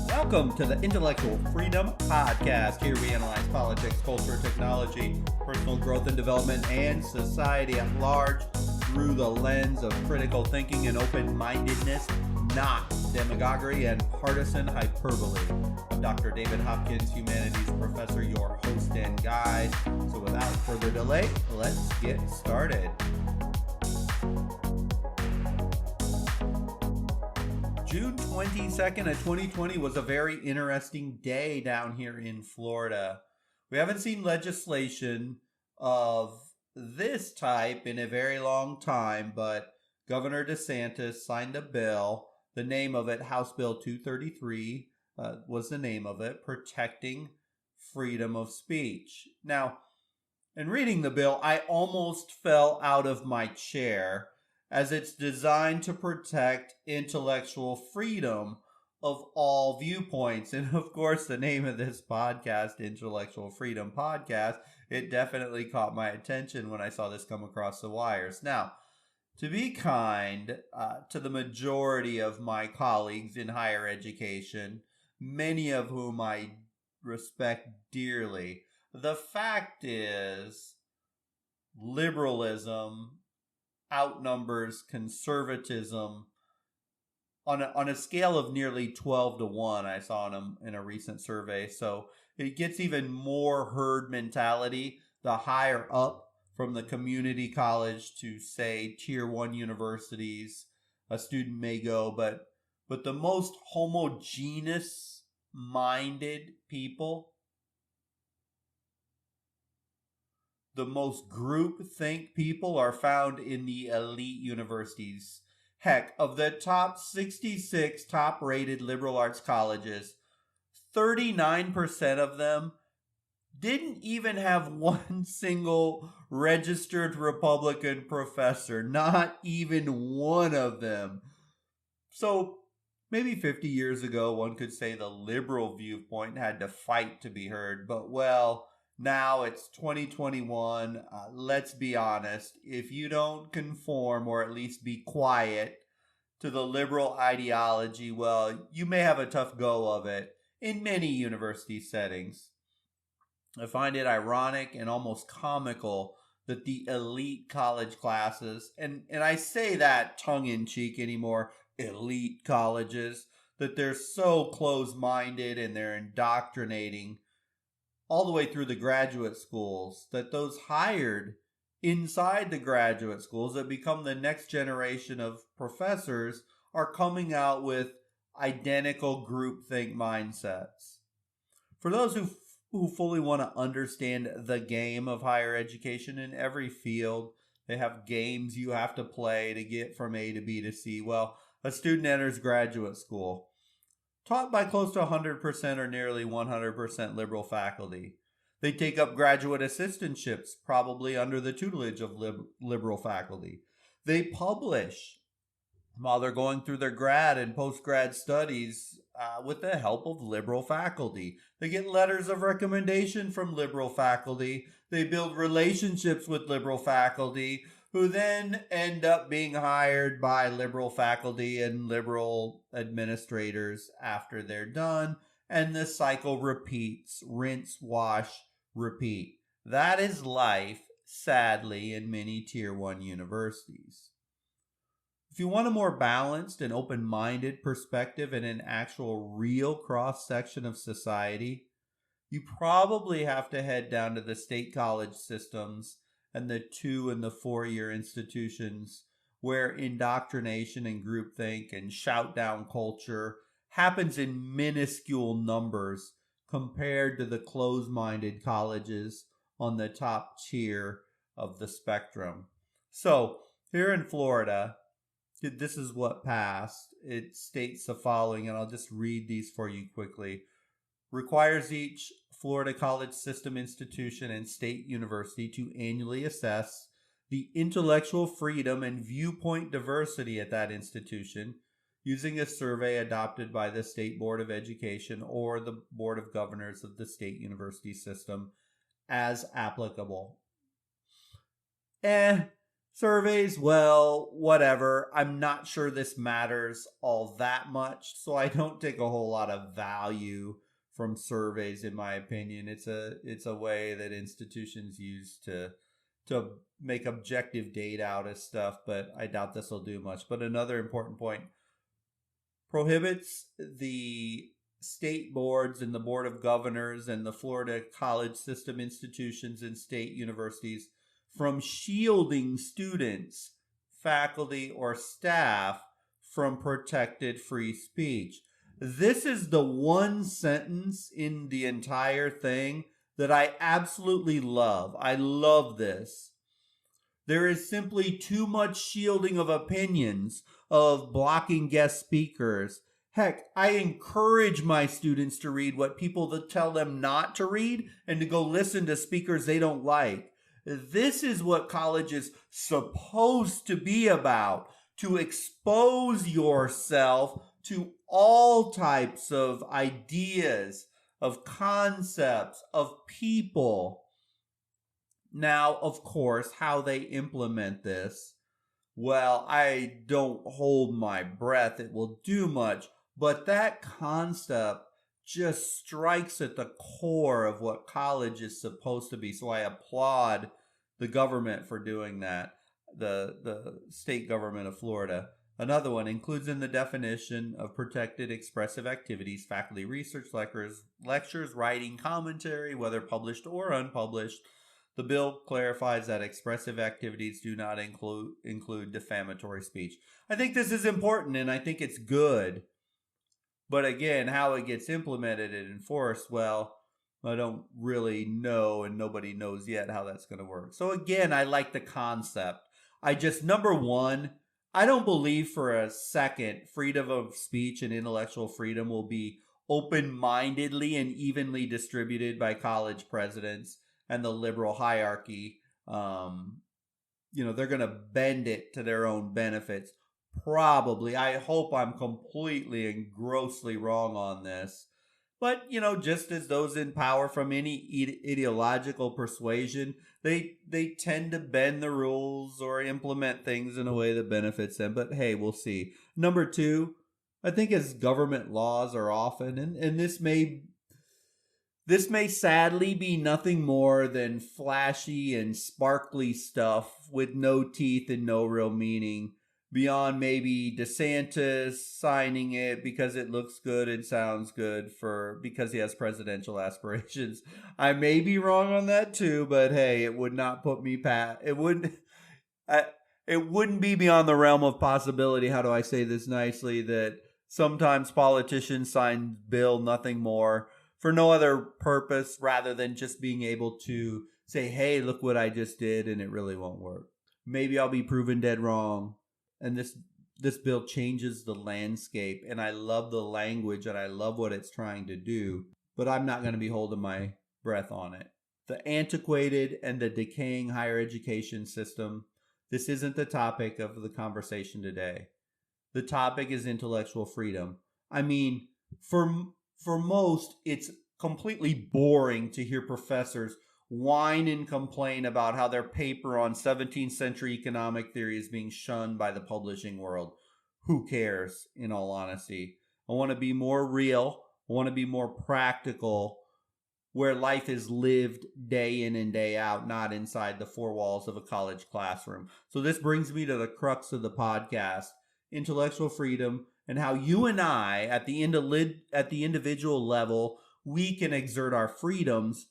Welcome to the Intellectual Freedom Podcast. Here we analyze politics, culture, technology, personal growth and development, and society at large through the lens of critical thinking and open-mindedness, not demagoguery and partisan hyperbole. I'm Dr. David Hopkins, humanities professor, your host and guide. So without further delay, let's get started. June 22nd of 2020 was a very interesting day down here in Florida. We haven't seen legislation of this type in a very long time, but Governor DeSantis signed a bill. The name of it, House Bill 233, was the name of it, protecting freedom of speech. Now, in reading the bill, I almost fell out of my chair, as it's designed to protect intellectual freedom of all viewpoints. And of course, the name of this podcast, Intellectual Freedom Podcast, it definitely caught my attention when I saw this come across the wires. Now, to be kind to the majority of my colleagues in higher education, many of whom I respect dearly, the fact is liberalism outnumbers conservatism on a scale of nearly 12-1. I saw in a recent survey. So it gets even more herd mentality the higher up from the community college to, say, tier 1 universities a student may go. But the most homogeneous minded people, the most groupthink people, are found in the elite universities. Heck, of the top 66 top-rated liberal arts colleges, 39% of them didn't even have one single registered Republican professor. Not even one of them. So maybe 50 years ago, one could say the liberal viewpoint had to fight to be heard. But, well, now it's 2021. Let's be honest. If you don't conform or at least be quiet to the liberal ideology, well, you may have a tough go of it in many university settings. I find it ironic and almost comical that the elite college classes, and I say that tongue-in-cheek anymore, elite colleges, that they're so close-minded and they're indoctrinating all the way through the graduate schools, that those hired inside the graduate schools that become the next generation of professors are coming out with identical groupthink mindsets. For those who fully want to understand the game of higher education in every field, they have games you have to play to get from A to B to C. Well, a student enters graduate school, taught by close to 100% or nearly 100% liberal faculty. They take up graduate assistantships, probably under the tutelage of liberal faculty. They publish while they're going through their grad and post-grad studies with the help of liberal faculty. They get letters of recommendation from liberal faculty. They build relationships with liberal faculty, who then end up being hired by liberal faculty and liberal administrators after they're done. And the cycle repeats. Rinse, wash, repeat. That is life, sadly, in many tier 1 universities. If you want a more balanced and open-minded perspective in an actual real cross-section of society, you probably have to head down to the state college systems and the 2- and 4-year institutions where indoctrination and groupthink and shout-down culture happens in minuscule numbers compared to the closed-minded colleges on the top tier of the spectrum. So, here in Florida, this is what passed. It states the following, and I'll just read these for you quickly. Requires each Florida college system institution and state university to annually assess the intellectual freedom and viewpoint diversity at that institution using a survey adopted by the State Board of Education or the Board of Governors of the state university system as applicable. Surveys, well, whatever. I'm not sure this matters all that much, so I don't take a whole lot of value from surveys in my opinion. It's a way that institutions use to make objective data out of stuff, but I doubt this will do much. But another important point, prohibits the state boards and the board of governors and the Florida college system institutions and state universities from shielding students, faculty, or staff from protected free speech. This is the one sentence in the entire thing that I absolutely love. I love this. There is simply too much shielding of opinions, of blocking guest speakers. Heck, I encourage my students to read what people that tell them not to read and to go listen to speakers they don't like. This is what college is supposed to be about, to expose yourself to all types of ideas, of concepts, of people. Now, of course, how they implement this, well, I don't hold my breath it will do much, but that concept just strikes at the core of what college is supposed to be. So I applaud the government for doing that, the state government of Florida. Another one includes in the definition of protected expressive activities, faculty research, lectures, writing, commentary, whether published or unpublished. The bill clarifies that expressive activities do not include defamatory speech. I think this is important and I think it's good. But again, how it gets implemented and enforced, well, I don't really know, and nobody knows yet how that's going to work. So again, I like the concept. Number one, I don't believe for a second freedom of speech and intellectual freedom will be open-mindedly and evenly distributed by college presidents and the liberal hierarchy. They're going to bend it to their own benefits. Probably. I hope I'm completely and grossly wrong on this. But, just as those in power from any ideological persuasion, they tend to bend the rules or implement things in a way that benefits them. But hey, we'll see. Number two, I think as government laws are often, and this may sadly be nothing more than flashy and sparkly stuff with no teeth and no real meaning, beyond maybe DeSantis signing it because it looks good and sounds good because he has presidential aspirations. I may be wrong on that too, but hey, it would not put me past. It wouldn't be beyond the realm of possibility. How do I say this nicely? That sometimes politicians sign bill nothing more for no other purpose rather than just being able to say, hey, look what I just did, and it really won't work. Maybe I'll be proven dead wrong. And this bill changes the landscape, and I love the language and I love what it's trying to do, but I'm not going to be holding my breath on it. The antiquated and the decaying higher education system, this isn't the topic of the conversation today. The topic is intellectual freedom. I mean, for most, it's completely boring to hear professors whine and complain about how their paper on 17th century economic theory is being shunned by the publishing world. Who cares, in all honesty? I want to be more real. I want to be more practical, where life is lived day in and day out, not inside the four walls of a college classroom. So this brings me to the crux of the podcast, intellectual freedom, and how you and I, at the individual level, we can exert our freedoms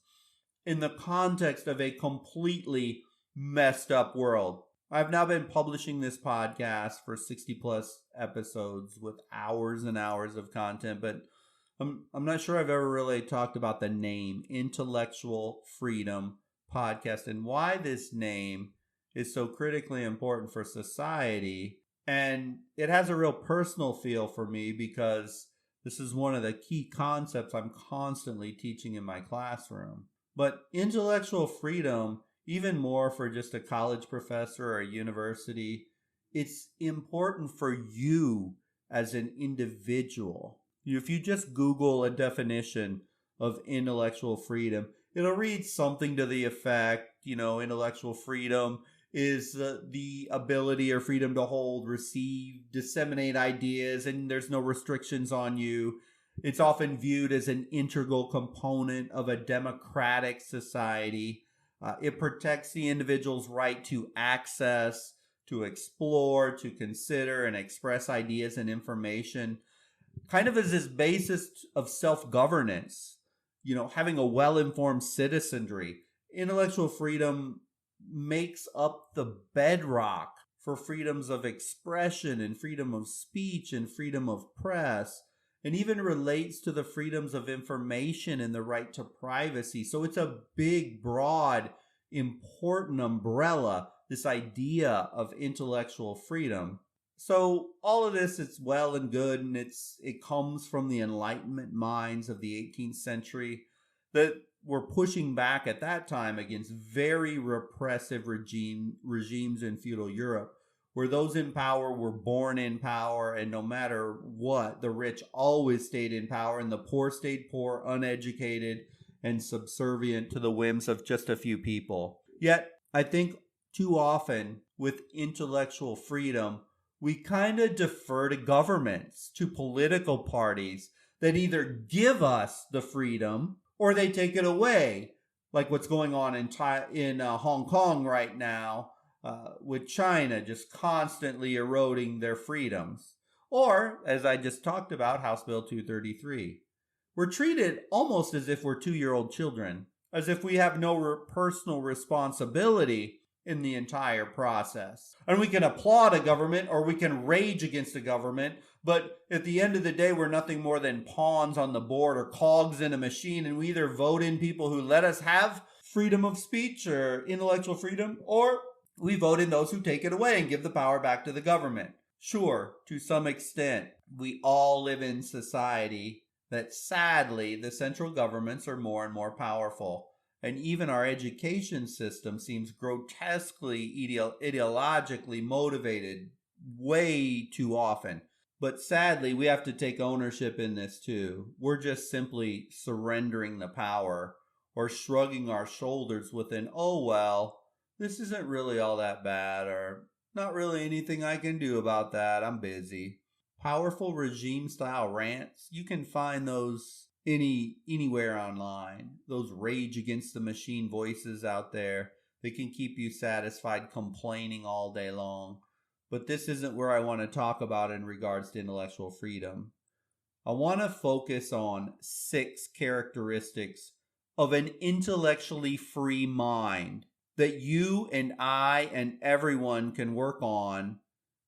in the context of a completely messed up world. I've now been publishing this podcast for 60 plus episodes with hours and hours of content, but I'm not sure I've ever really talked about the name Intellectual Freedom Podcast and why this name is so critically important for society. And it has a real personal feel for me because this is one of the key concepts I'm constantly teaching in my classroom. But intellectual freedom, even more for just a college professor or a university, it's important for you as an individual. If you just Google a definition of intellectual freedom, it'll read something to the effect, intellectual freedom is the ability or freedom to hold, receive, disseminate ideas, and there's no restrictions on you. It's often viewed as an integral component of a democratic society. It protects the individual's right to access, to explore, to consider, and express ideas and information, kind of as this basis of self-governance, having a well-informed citizenry. Intellectual freedom makes up the bedrock for freedoms of expression and freedom of speech and freedom of press, and even relates to the freedoms of information and the right to privacy. So it's a big, broad, important umbrella, this idea of intellectual freedom. So all of this is well and good, and it comes from the Enlightenment minds of the 18th century that were pushing back at that time against very repressive regimes in feudal Europe, where those in power were born in power, and no matter what, the rich always stayed in power, and the poor stayed poor, uneducated, and subservient to the whims of just a few people. Yet, I think too often with intellectual freedom, we kind of defer to governments, to political parties that either give us the freedom or they take it away, like what's going on in Hong Kong right now, with China just constantly eroding their freedoms. Or, as I just talked about, House Bill 233. We're treated almost as if we're 2-year-old children, as if we have no personal responsibility in the entire process. And we can applaud a government or we can rage against a government, but at the end of the day, we're nothing more than pawns on the board or cogs in a machine, and we either vote in people who let us have freedom of speech or intellectual freedom, or we vote in those who take it away and give the power back to the government. Sure, to some extent, we all live in society that sadly the central governments are more and more powerful. And even our education system seems grotesquely ideologically motivated way too often. But sadly, we have to take ownership in this too. We're just simply surrendering the power or shrugging our shoulders with an, oh well, this isn't really all that bad, or not really anything I can do about that, I'm busy. Powerful regime style rants, you can find those anywhere online. Those rage against the machine voices out there, they can keep you satisfied complaining all day long. But this isn't where I want to talk about in regards to intellectual freedom. I want to focus on 6 characteristics of an intellectually free mind that you and I and everyone can work on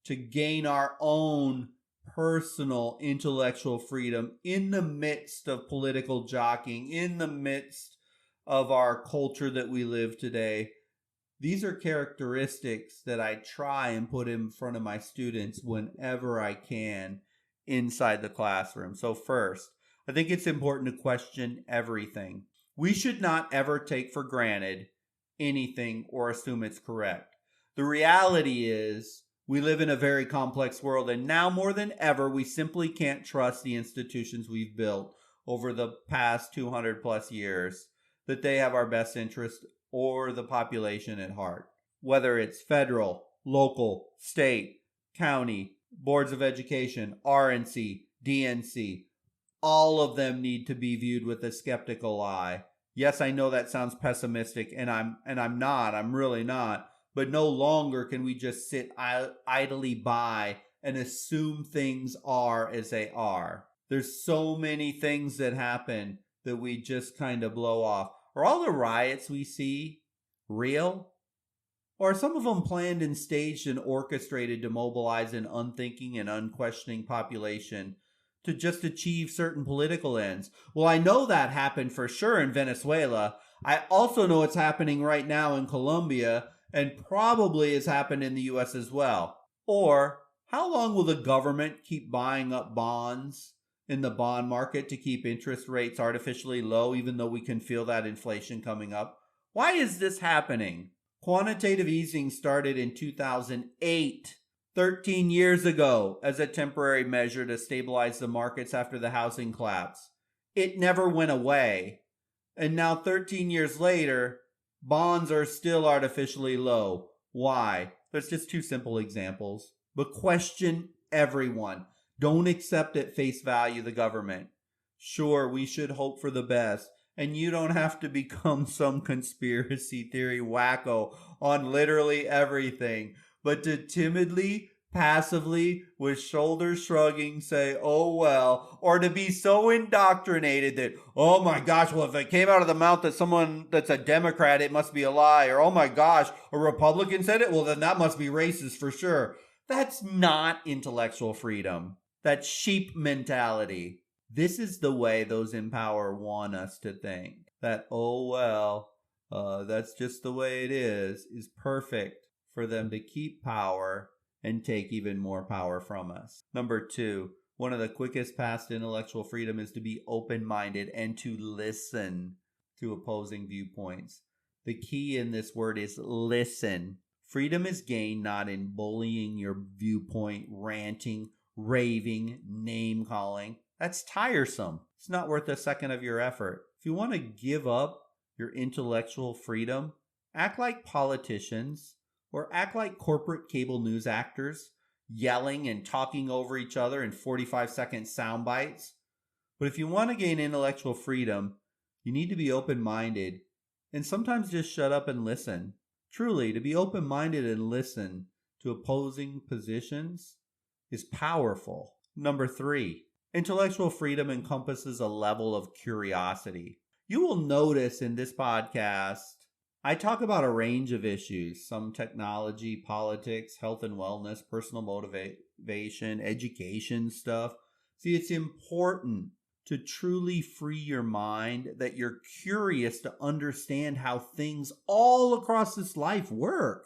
to gain our own personal intellectual freedom in the midst of political jockeying, in the midst of our culture that we live today. These are characteristics that I try and put in front of my students whenever I can inside the classroom. So first, I think it's important to question everything. We should not ever take for granted anything or assume it's correct. The reality is we live in a very complex world, and now more than ever, we simply can't trust the institutions we've built over the past 200 plus years, that they have our best interest or the population at heart. Whether it's federal, local, state, county, boards of education, RNC, DNC, all of them need to be viewed with a skeptical eye. Yes, I know that sounds pessimistic, and I'm really not. But no longer can we just sit idly by and assume things are as they are. There's so many things that happen that we just kind of blow off. Are all the riots we see real? Or are some of them planned and staged and orchestrated to mobilize an unthinking and unquestioning population to just achieve certain political ends? Well, I know that happened for sure in Venezuela. I also know it's happening right now in Colombia, and probably has happened in the U.S. as well. Or, how long will the government keep buying up bonds in the bond market to keep interest rates artificially low, even though we can feel that inflation coming up? Why is this happening? Quantitative easing started in 2008, 13 years ago, as a temporary measure to stabilize the markets after the housing collapse. It never went away. And now 13 years later, bonds are still artificially low. Why? There's just two simple examples. But question everyone. Don't accept at face value the government. Sure, we should hope for the best. And you don't have to become some conspiracy theory wacko on literally everything. But to timidly, passively, with shoulders shrugging, say, oh well, or to be so indoctrinated that, oh my gosh, well, if it came out of the mouth that someone that's a Democrat, it must be a lie, or oh my gosh, a Republican said it, well, then that must be racist for sure. That's not intellectual freedom. That's sheep mentality. This is the way those in power want us to think. That, oh well, that's just the way it is perfect for them to keep power and take even more power from us. Number 2, one of the quickest paths to intellectual freedom is to be open-minded and to listen to opposing viewpoints. The key in this word is listen. Freedom is gained not in bullying your viewpoint, ranting, raving, name-calling. That's tiresome. It's not worth a second of your effort. If you want to give up your intellectual freedom, act like politicians or act like corporate cable news actors, yelling and talking over each other in 45-second sound bites. But if you want to gain intellectual freedom, you need to be open-minded and sometimes just shut up and listen. Truly, to be open-minded and listen to opposing positions is powerful. Number 3, intellectual freedom encompasses a level of curiosity. You will notice in this podcast, I talk about a range of issues, some technology, politics, health and wellness, personal motivation, education stuff. See, it's important to truly free your mind, that you're curious to understand how things all across this life work.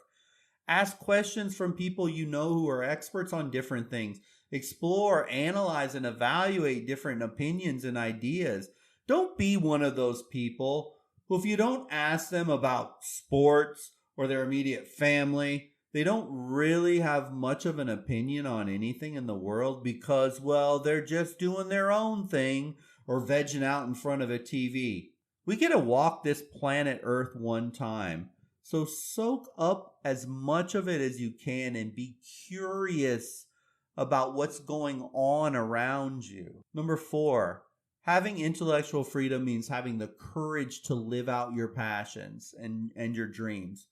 Ask questions from people you know who are experts on different things. Explore, analyze, and evaluate different opinions and ideas. Don't be one of those people who, if you don't ask them about sports or their immediate family, they don't really have much of an opinion on anything in the world because, well, they're just doing their own thing or vegging out in front of a TV. We get to walk this planet Earth one time. So soak up as much of it as you can and be curious about what's going on around you. Number 4, having intellectual freedom means having the courage to live out your passions and your dreams.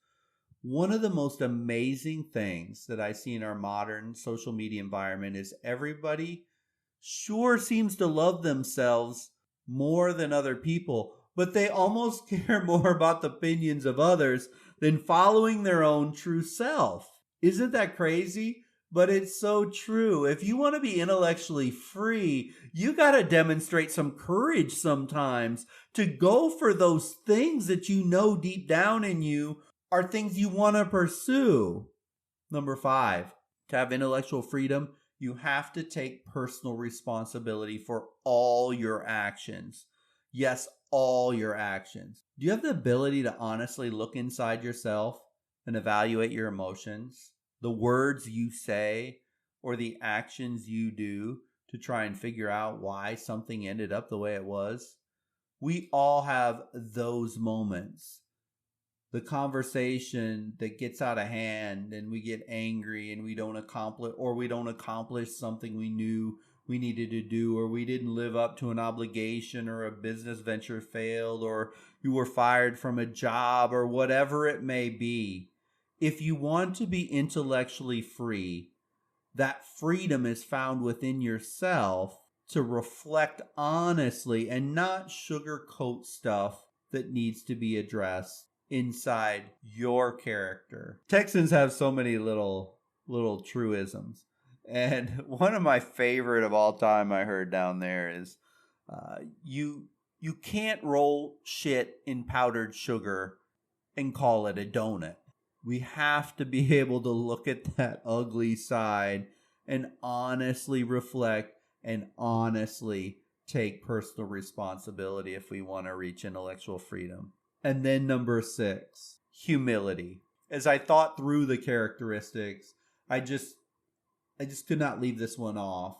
One of the most amazing things that I see in our modern social media environment is everybody sure seems to love themselves more than other people, but they almost care more about the opinions of others than following their own true self. Isn't that crazy? But it's so true. If you want to be intellectually free, you got to demonstrate some courage sometimes to go for those things that you know deep down in you are things you want to pursue. Number 5, to have intellectual freedom, you have to take personal responsibility for all your actions. Yes, all your actions. Do you have the ability to honestly look inside yourself and evaluate your emotions, the words you say, or the actions you do to try and figure out why something ended up the way it was? We all have those moments. The conversation that gets out of hand and we get angry and we don't accomplish something we knew we needed to do, or we didn't live up to an obligation, or a business venture failed, or you were fired from a job, or whatever it may be. If you want to be intellectually free, that freedom is found within yourself to reflect honestly and not sugarcoat stuff that needs to be addressed inside your character. Texans have so many little truisms. And one of my favorite of all time I heard down there is you can't roll shit in powdered sugar and call it a donut. We have to be able to look at that ugly side and honestly reflect and honestly take personal responsibility if we want to reach intellectual freedom. And then number 6, humility. As I thought through the characteristics, I just could not leave this one off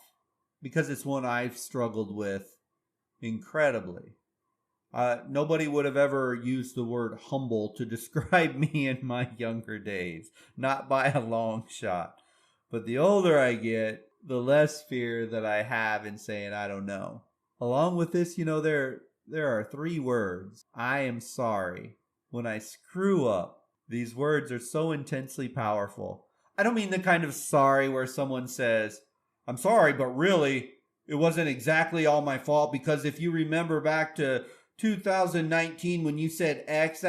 because it's one I've struggled with incredibly. Nobody would have ever used the word humble to describe me in my younger days, not by a long shot. But the older I get, the less fear that I have in saying I don't know. Along with this, there are 3 words. I am sorry. When I screw up, these words are so intensely powerful. I don't mean the kind of sorry where someone says, I'm sorry, but really, it wasn't exactly all my fault, because if you remember back to 2019 when you said X,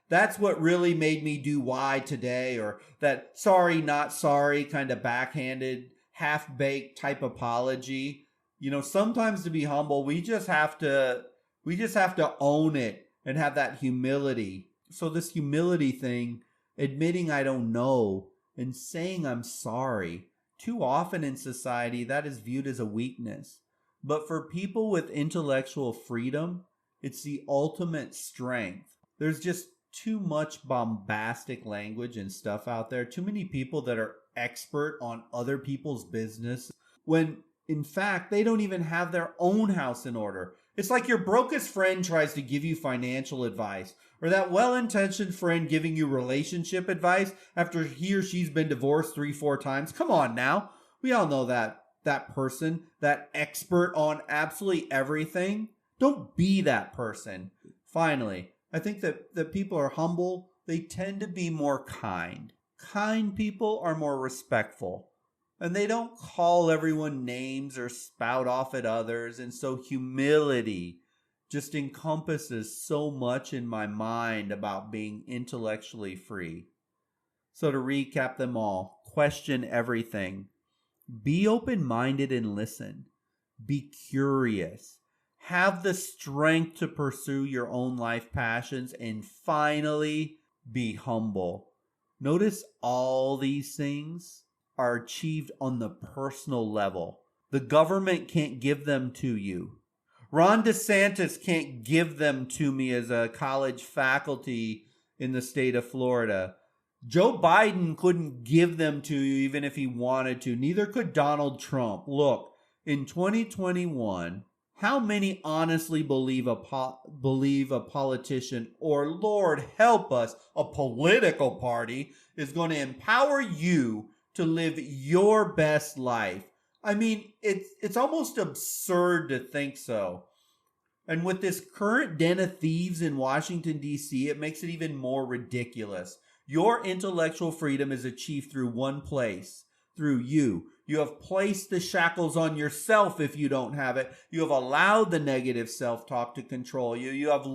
that's what really made me do Y today, or that sorry, not sorry kind of backhanded, half-baked type apology. Sometimes to be humble, we just have to own it and have that humility. So this humility thing, admitting I don't know and saying I'm sorry, too often in society that is viewed as a weakness. But for people with intellectual freedom, it's the ultimate strength. There's just too much bombastic language and stuff out there. Too many people that are expert on other people's business when in fact they don't even have their own house in order. It's like your brokest friend tries to give you financial advice, or that well-intentioned friend giving you relationship advice after he or she's been divorced 3-4 times. Come on now. We all know that person, that expert on absolutely everything. Don't be that person. Finally, I think that people are humble. They tend to be more kind. Kind people are more respectful. And they don't call everyone names or spout off at others. And so humility just encompasses so much in my mind about being intellectually free. So to recap them all, question everything. Be open-minded and listen. Be curious. Have the strength to pursue your own life passions. And finally, be humble. Notice all these things are achieved on the personal level. The government can't give them to you. Ron DeSantis can't give them to me as a college faculty in the state of Florida. Joe Biden couldn't give them to you even if he wanted to. Neither could Donald Trump. Look, in 2021, how many honestly believe a politician, or Lord help us, a political party is going to empower you to live your best life? I mean, it's almost absurd to think so. And with this current den of thieves in Washington, D.C., it makes it even more ridiculous. Your intellectual freedom is achieved through one place, through you. You have placed the shackles on yourself if you don't have it. You have allowed the negative self-talk to control you. You've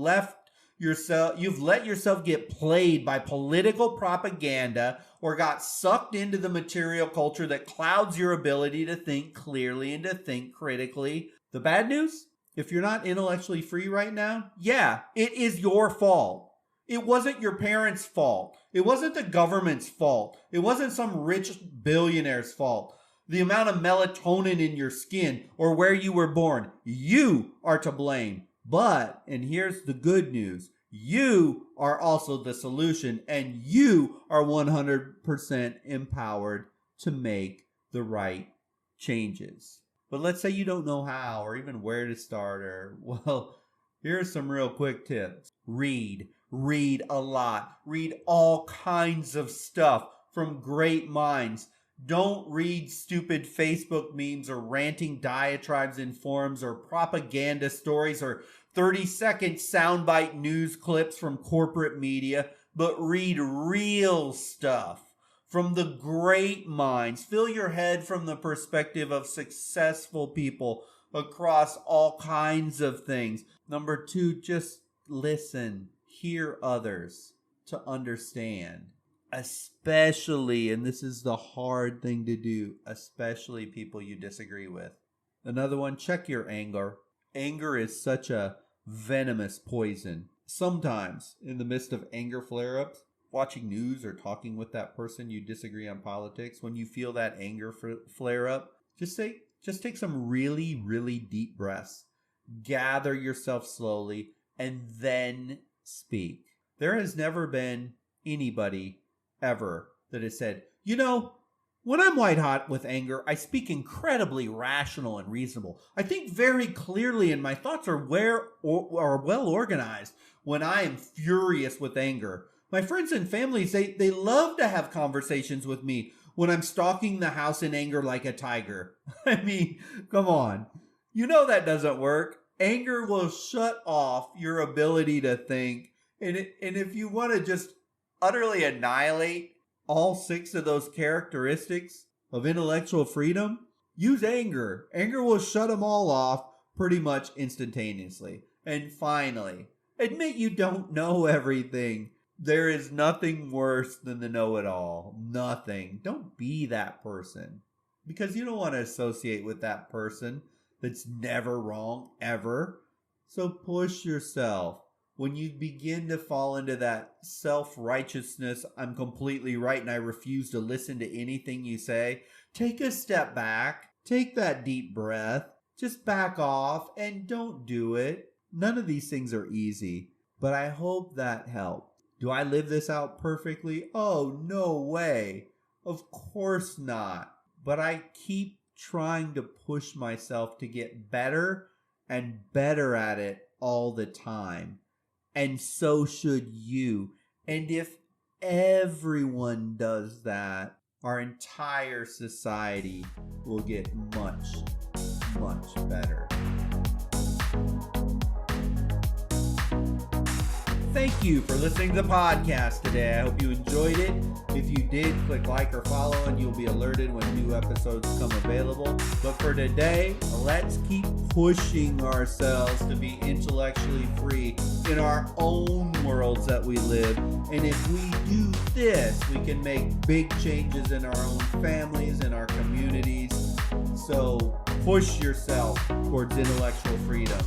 let yourself get played by political propaganda, or got sucked into the material culture that clouds your ability to think clearly and to think critically. The bad news? If you're not intellectually free right now, yeah, it is your fault. It wasn't your parents' fault. It wasn't the government's fault. It wasn't some rich billionaire's fault. The amount of melatonin in your skin or where you were born, you are to blame. But, and here's the good news, you are also the solution, and you are 100% empowered to make the right changes. But let's say you don't know how or even where to start, or, well, here are some real quick tips. Read a lot. Read all kinds of stuff from great minds. Don't read stupid Facebook memes or ranting diatribes in forums or propaganda stories or 30-second soundbite news clips from corporate media, but read real stuff from the great minds. Fill your head from the perspective of successful people across all kinds of things. Number 2, just listen. Hear others to understand. Especially, and this is the hard thing to do, especially people you disagree with. Another one, check your anger. Anger is such a venomous poison. Sometimes, in the midst of anger flare-ups, watching news or talking with that person you disagree on politics, when you feel that anger flare-up, just take some really, really deep breaths. Gather yourself slowly, and then speak. There has never been anybody ever that has said, When I'm white hot with anger, I speak incredibly rational and reasonable. I think very clearly and my thoughts are well organized when I am furious with anger. My friends and families, they love to have conversations with me when I'm stalking the house in anger like a tiger. I mean, come on. You know that doesn't work. Anger will shut off your ability to think. And if you want to just utterly annihilate all 6 of those characteristics of intellectual freedom, use anger. Anger will shut them all off pretty much instantaneously. And finally, admit you don't know everything. There is nothing worse than the know-it-all. Nothing. Don't be that person. Because you don't want to associate with that person that's never wrong, ever. So push yourself. When you begin to fall into that self-righteousness, I'm completely right and I refuse to listen to anything you say, take a step back, take that deep breath, just back off and don't do it. None of these things are easy, but I hope that helped. Do I live this out perfectly? Oh, no way. Of course not. But I keep trying to push myself to get better and better at it all the time. And so should you. And if everyone does that, our entire society will get much, much better. Thank you for listening to the podcast today. I hope you enjoyed it. If you did, click like or follow and you'll be alerted when new episodes come available. But for today, let's keep pushing ourselves to be intellectually free in our own worlds that we live. And if we do this, we can make big changes in our own families and our communities. So push yourself towards intellectual freedom.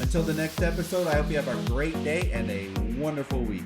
Until the next episode, I hope you have a great day and a wonderful week.